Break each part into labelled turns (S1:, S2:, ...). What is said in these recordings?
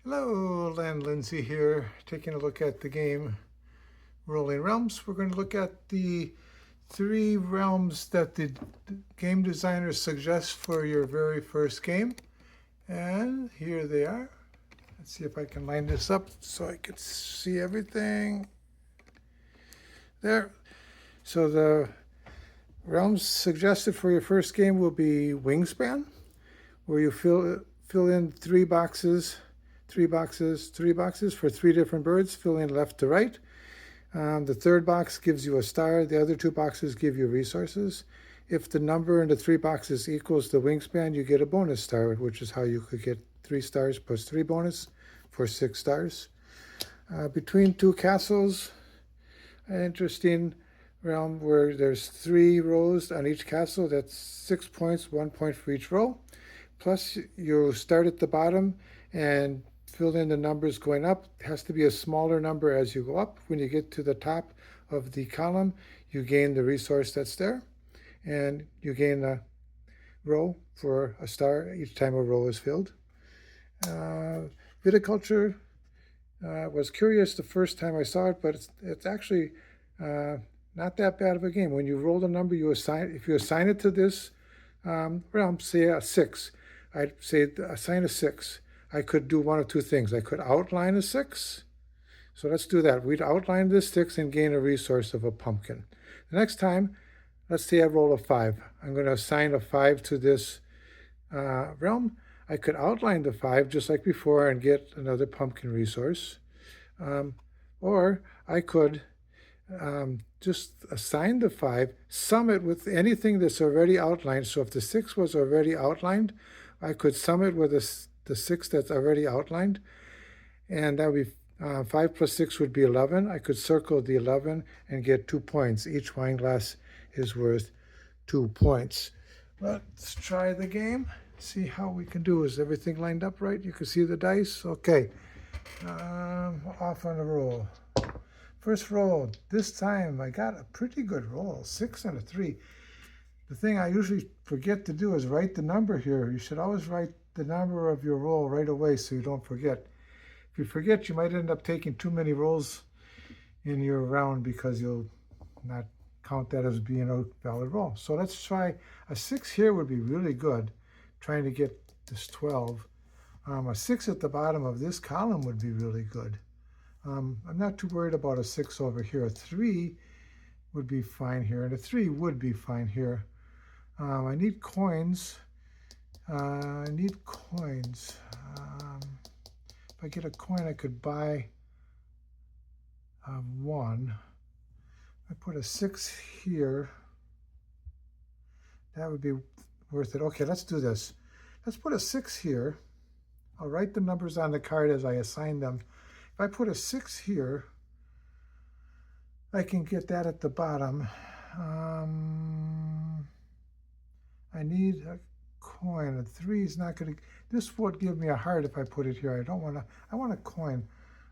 S1: Hello, Lindsay here, taking a look at the game Rolling Realms. We're going to look at the 3 realms that the game designer suggests for your very first game. And here they are. Let's see if I can line this up so I can see everything. There. So the realms suggested for your first game will be Wingspan, where you fill in 3 boxes for 3 different birds, filling left to right. The third box gives you a star. The other 2 boxes give you resources. If the number in the 3 boxes equals the wingspan, you get a bonus star, which is how you could get 3 stars plus 3 bonus for 6 stars. Between 2 castles, an interesting realm where there's 3 rows on each castle. That's 6 points, 1 point for each row. Plus, you start at the bottom and fill in the numbers going up. It has to be a smaller number as you go up. When you get to the top of the column, you gain the resource that's there, and you gain a row for a star each time a row is filled. Viticulture was curious the first time I saw it, but it's actually not that bad of a game. When you roll the number, if you assign it to this realm, say a 6, I'd say assign a 6. I could do one of 2 things. I could outline a 6. So let's do that. We'd outline this 6 and gain a resource of a pumpkin. The next time, let's say I roll a 5. I'm going to assign a 5 to this realm. I could outline the 5 just like before and get another pumpkin resource. Or I could just assign the 5, sum it with anything that's already outlined. So if the 6 was already outlined, I could sum it with the 6 that's already outlined, and that would be 5 plus 6 would be 11. I could circle the 11 and get 2 points. Each wine glass is worth 2 points. Let's try the game, see how we can do. Is everything lined up right? You can see the dice. Okay, off on a roll. First roll. This time I got a pretty good roll, 6 and a 3. The thing I usually forget to do is write the number here. You should always write the number of your roll right away so you don't forget. If you forget, you might end up taking too many rolls in your round because you'll not count that as being a valid roll. So let's try a 6 here would be really good, trying to get this 12. A 6 at the bottom of this column would be really good. I'm not too worried about a 6 over here. A 3 would be fine here, and a 3 would be fine here. I need coins. If I get a coin, I could buy 1. I put a 6 here. That would be worth it. Okay, let's do this. Let's put a 6 here. I'll write the numbers on the card as I assign them. If I put a 6 here, I can get that at the bottom. I need a coin. A 3 is not going to. This would give me a heart if I put it here. I don't want to. I want a coin.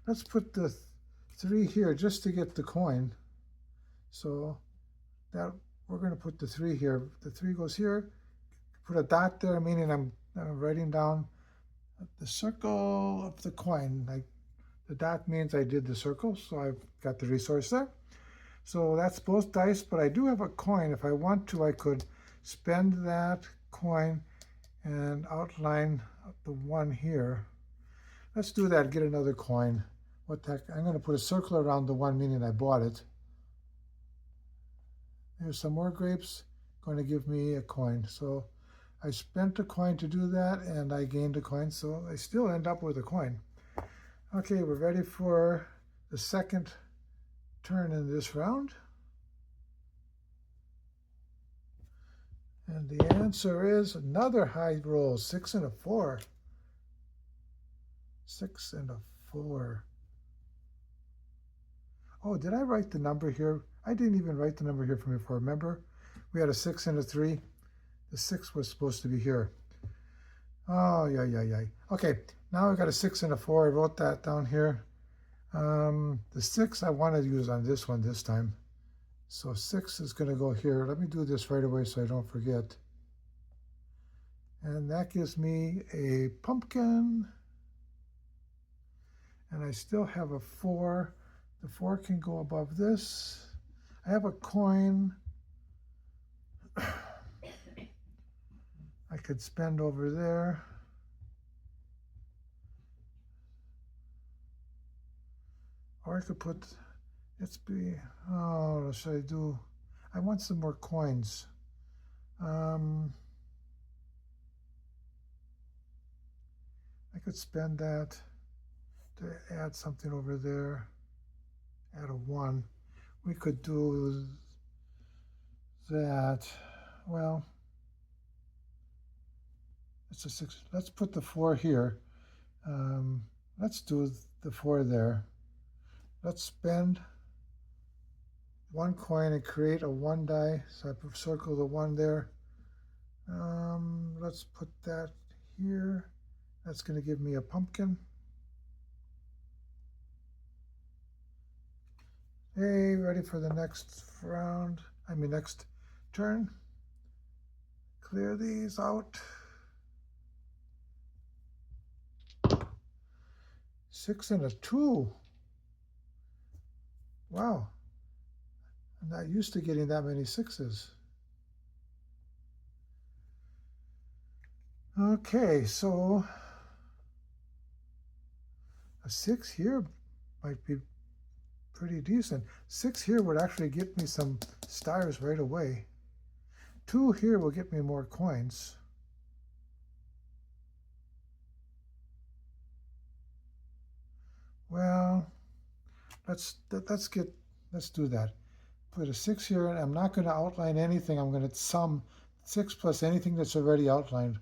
S1: Let's put the 3 here just to get the coin. So that we're going to put the 3 here. The 3 goes here. Put a dot there, meaning I'm writing down the circle of the coin. The dot means I did the circle, so I've got the resource there. So that's both dice, but I do have a coin. If I want to, I could spend that coin and outline the 1 here. Let's do that, get another coin. What the heck? I'm going to put a circle around the 1, meaning I bought it. There's some more grapes, going to give me a coin. So I spent a coin to do that, and I gained a coin, so I still end up with a coin. Okay, we're ready for the second turn in this round. And the answer is another high roll, 6 and a 4. 6 and a 4. Oh, did I write the number here? I didn't even write the number here from before. Remember, we had a 6 and a 3. The 6 was supposed to be here. Oh, yeah. Okay, now I've got a 6 and a 4. I wrote that down here. The 6 I want to use on this one this time. So 6 is going to go here. Let me do this right away so I don't forget. And that gives me a pumpkin. and I still have a 4. The 4 can go above this. I have a coin I could spend over there. Or I could put, oh, what should I do? I want some more coins. I could spend that to add something over there, add a 1. We could do that. Well, it's a 6. Let's put the 4 here. Let's do the 4 there. Let's spend 1 coin and create a 1 die. So I circle the 1 there. Let's put that here. That's going to give me a pumpkin. Hey, ready for the next round. Next turn. Clear these out. 6 and a 2. Wow. I'm not used to getting that many 6s. Okay, so a 6 here might be pretty decent. 6 here would actually get me some stars right away. 2 here will get me more coins. Well, let's do that. Put a 6 here, and I'm not going to outline anything. I'm going to sum 6 plus anything that's already outlined.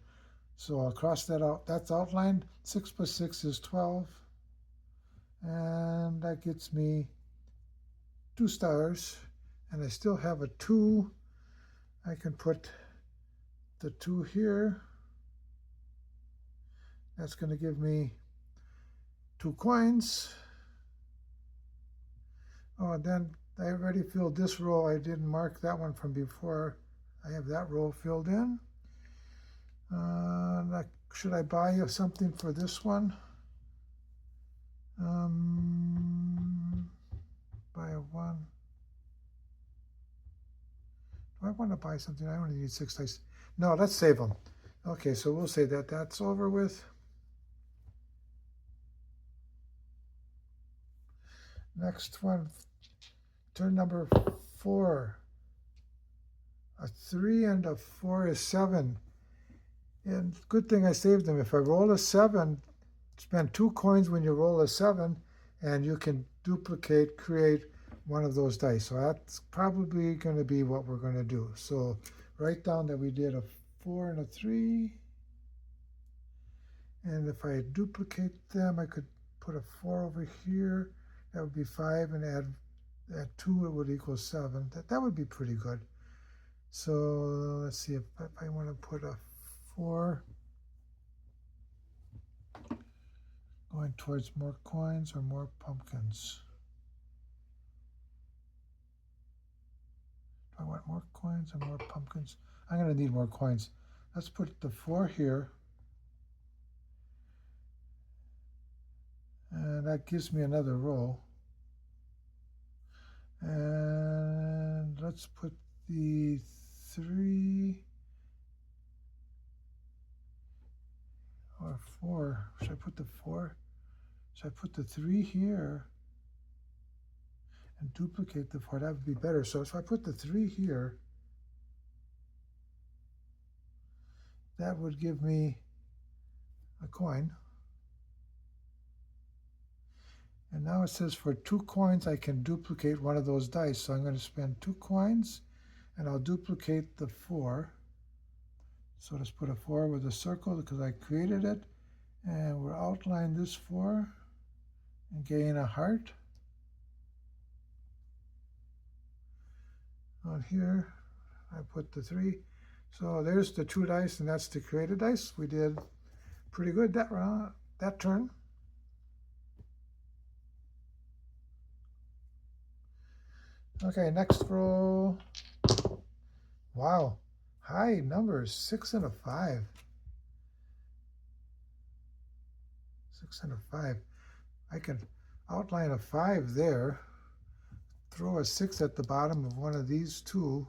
S1: So I'll cross that out. That's outlined. 6 plus 6 is 12. And that gets me 2 stars. And I still have a 2. I can put the 2 here. That's going to give me 2 coins. Oh, and then I already filled this row. I didn't mark that one from before. I have that row filled in. Should I buy something for this one? Buy a 1. Do I want to buy something? I only need 6 dice. No, let's save them. Okay, so we'll say that that's over with. Next one, turn number 4. A 3 and a 4 is 7. And good thing I saved them. If I roll a 7, spend 2 coins when you roll a 7, and you can create one of those dice. So that's probably going to be what we're going to do. So write down that we did a 4 and a 3. And if I duplicate them, I could put a 4 over here. That would be 5, and add 2, it would equal 7. That would be pretty good. So let's see if I want to put a 4 going towards more coins or more pumpkins. Do I want more coins or more pumpkins? I'm going to need more coins. Let's put the 4 here. And that gives me another row. And let's put the 3 or 4. Should I put the 4? Should I put the 3 here and duplicate the 4? That would be better. So if I put the 3 here, that would give me a coin. And now it says for 2 coins, I can duplicate one of those dice. So I'm going to spend 2 coins, and I'll duplicate the 4. So let's put a 4 with a circle because I created it. And we'll outline this 4 and gain a heart. On here, I put the 3. So there's the 2 dice, and that's the created dice. We did pretty good that round, that turn. Okay, next row. Wow, high numbers, 6 and a 5. 6 and a 5. I can outline a 5 there, throw a 6 at the bottom of one of these two,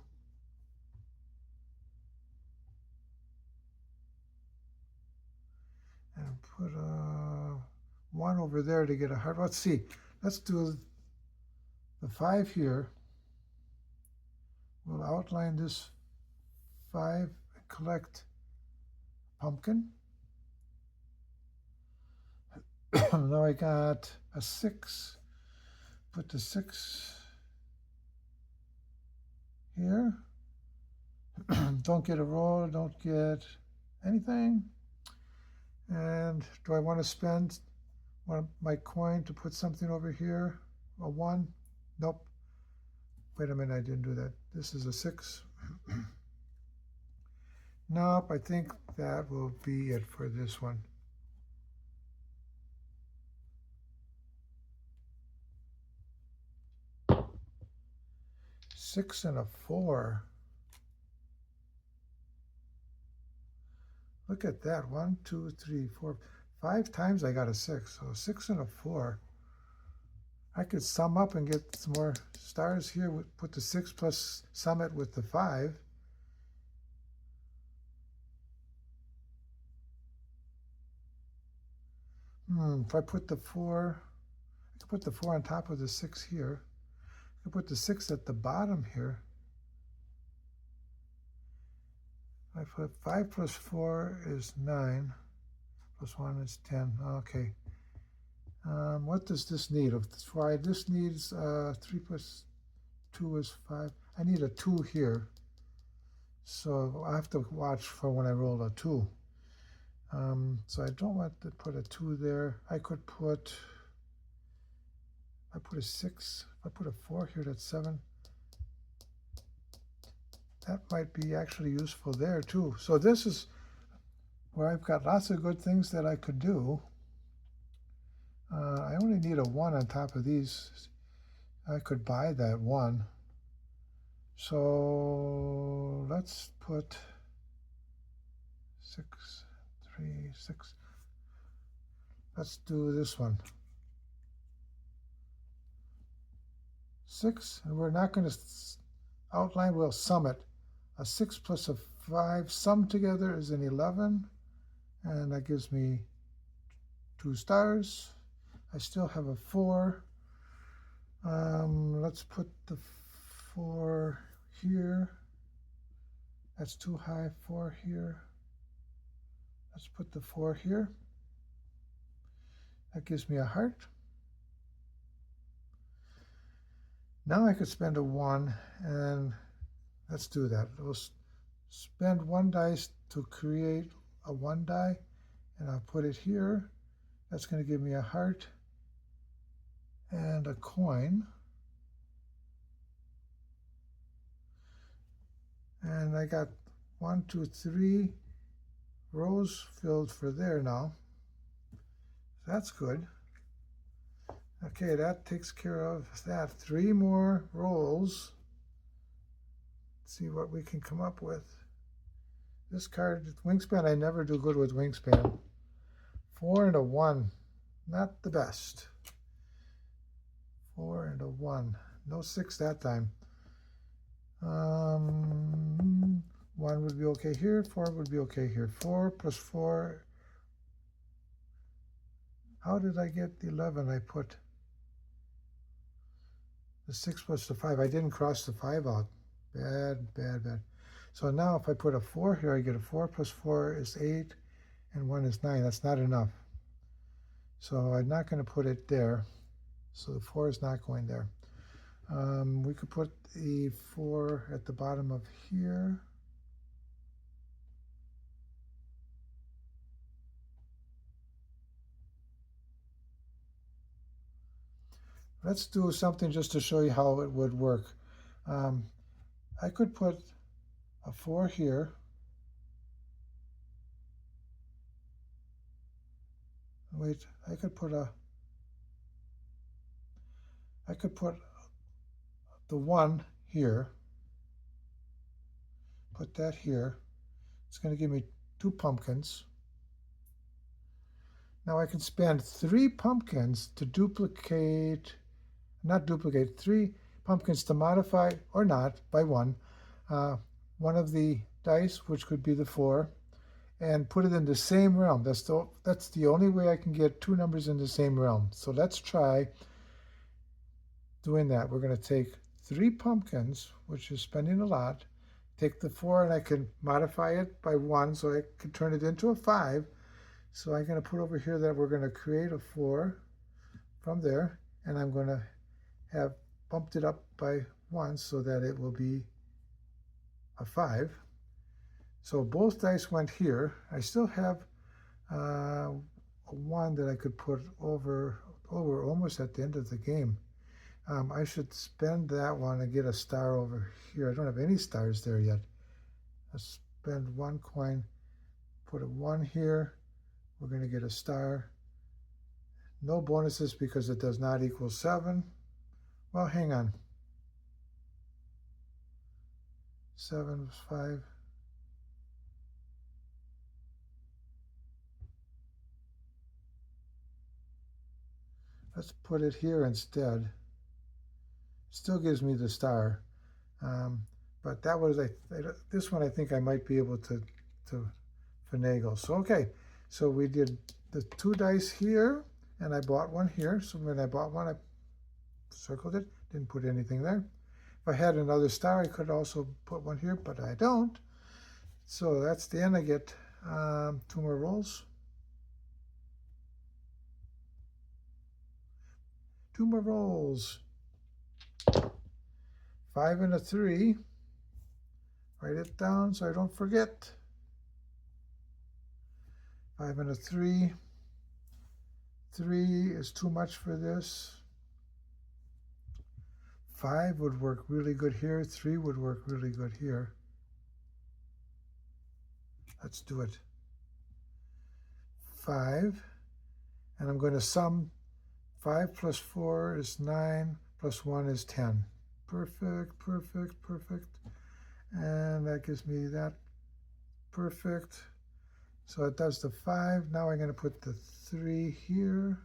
S1: and put a 1 over there to get a heart. Let's see. Let's do the 5 here. We'll outline this 5 and collect pumpkin. Now I got a 6. Put the 6 here. Don't get a roll, don't get anything. And do I want to spend one of my coin to put something over here? A 1? Nope. Wait a minute, I didn't do that. This is a 6. Nope, I think that will be it for this one. 6 and a 4. Look at that. 1, 2, 3, 4, 5 times I got a 6. So 6 and a 4. I could sum up and get some more stars here. Put the 6 plus sum it with the 5. If I put the 4, I could put the 4 on top of the 6 here. I could put the 6 at the bottom here. I put 5 plus 4 is 9. Plus 1 is 10. Okay. What does this need? This needs 3 plus 2 is 5. I need a 2 here. So I have to watch for when I roll a 2. So I don't want to put a 2 there. I put a 6. If I put a 4 here, that's 7. That might be actually useful there too. So this is where I've got lots of good things that I could do. I only need a 1 on top of these. I could buy that 1. So let's put 6, 3, 6. Let's do this one. 6, and we're not going to outline, we'll sum it. A 6 plus a 5 summed together is an 11, and that gives me 2 stars. I still have a 4. Let's put the 4 here. That's too high. 4 here. Let's put the 4 here. That gives me a heart. Now I could spend a 1, and let's do that. We'll spend 1 dice to create a 1 die, and I'll put it here. That's going to give me a heart and a coin. And I got 1, 2, 3 rows filled for there now. That's good. Okay, that takes care of that. 3 more rolls. Let's see what we can come up with. This card, Wingspan, I never do good with Wingspan. 4 and a 1, not the best. 4 and a 1, no 6 that time. 1 would be okay here, 4 would be okay here. 4 plus 4. How did I get the 11? I put the 6 plus the 5. I didn't cross the 5 out. Bad, bad, bad. So now if I put a 4 here, I get a 4 plus 4 is 8, and 1 is 9. That's not enough. So I'm not going to put it there. So the 4 is not going there. We could put the 4 at the bottom of here. Let's do something just to show you how it would work. I could put a 4 here. Wait, I could put the 1 here. Put that here. It's going to give me 2 pumpkins. Now I can spend 3 pumpkins to not duplicate, 3 pumpkins to modify, or not, by uh, one of the dice, which could be the 4, and put it in the same realm. That's the only way I can get 2 numbers in the same realm. So let's try doing that. We're going to take 3 pumpkins, which is spending a lot, take the 4, and I can modify it by 1, so I can turn it into a 5. So I'm going to put over here that we're going to create a 4 from there, and I'm going to have bumped it up by 1 so that it will be a 5. So both dice went here. I still have a 1 that I could put over almost at the end of the game. I should spend that one and get a star over here. I don't have any stars there yet. Let's spend 1 coin, put a 1 here. We're going to get a star. No bonuses because it does not equal 7. Well, hang on. 7 was 5. Let's put it here instead. Still gives me the star. But that was, this one I think I might be able to finagle. So, okay. So we did the 2 dice here, and I bought 1 here. So when I bought 1, I circled it, didn't put anything there. If I had another star, I could also put 1 here, but I don't. So that's the end. I get 2 more rolls. 2 more rolls. 5 and a 3. Write it down so I don't forget. 5 and a 3. 3 is too much for this. 5 would work really good here. 3 would work really good here. Let's do it. 5. And I'm going to sum 5 plus 4 is 9, plus 1 is 10. Perfect, perfect, perfect. And that gives me that. Perfect. So it does the 5. Now I'm going to put the 3 here.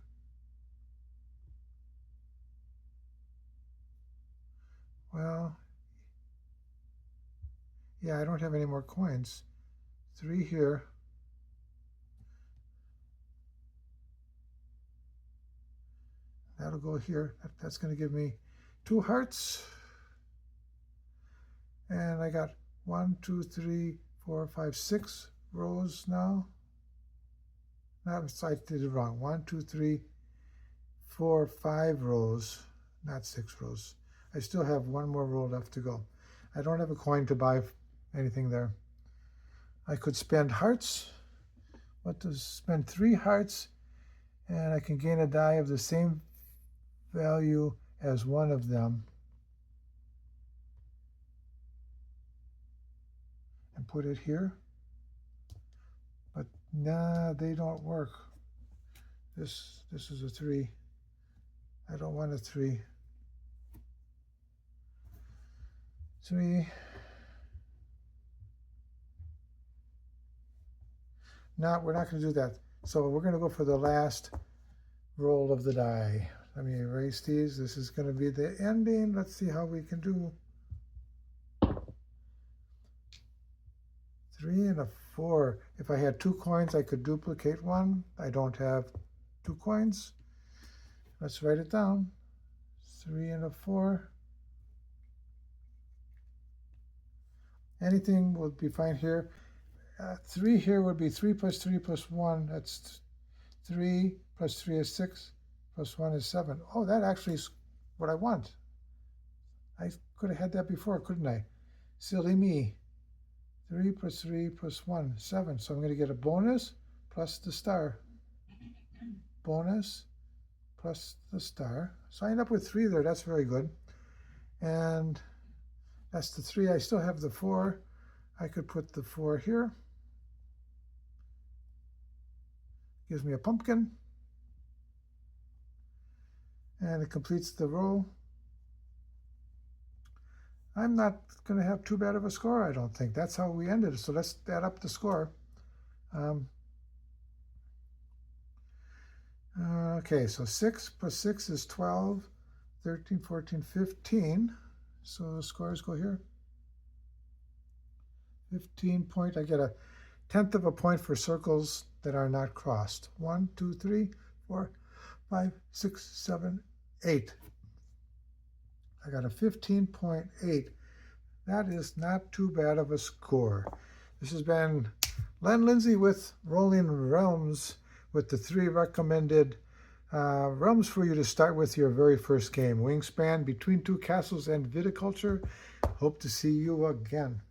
S1: Well, yeah, I don't have any more coins. 3 here. That'll go here. That's going to give me 2 hearts. And I got 1, 2, 3, 4, 5, 6 rows now. I did it wrong. 1, 2, 3, 4, 5 rows, not 6 rows. I still have 1 more row left to go. I don't have a coin to buy anything there. I could spend hearts. Spend 3 hearts, and I can gain a die of the same value as one of them. And put it here. But nah, they don't work. This is a 3. I don't want a 3. 3. No, we're not going to do that. So we're going to go for the last roll of the die. Let me erase these. This is going to be the ending. Let's see how we can do. 3 and a 4. If I had 2 coins, I could duplicate 1. I don't have 2 coins. Let's write it down. 3 and a 4. Anything will be fine here. 3 here would be 3 plus 3 plus 1. That's 3 plus 3 is 6. Plus 1 is 7. Oh, that actually is what I want. I could have had that before, couldn't I? Silly me. 3 plus 3 plus 1, 7. So I'm going to get a bonus plus the star. Bonus plus the star. So I end up with 3 there. That's very good. And that's the 3. I still have the 4. I could put the 4 here. Gives me a pumpkin. And it completes the row. I'm not going to have too bad of a score, I don't think. That's how we ended it. So let's add up the score. Okay, so 6 plus 6 is 12, 13, 14, 15. So the scores go here. 15 point. I get a tenth of a point for circles that are not crossed. 1, 2, 3, 4, 5, 6, 7, 8. I got a 15.8. That is not too bad of a score. This has been Len Lindsay with Rolling Realms, with the 3 recommended realms for you to start with your very first game. Wingspan, Between Two Castles, and Viticulture. Hope to see you again.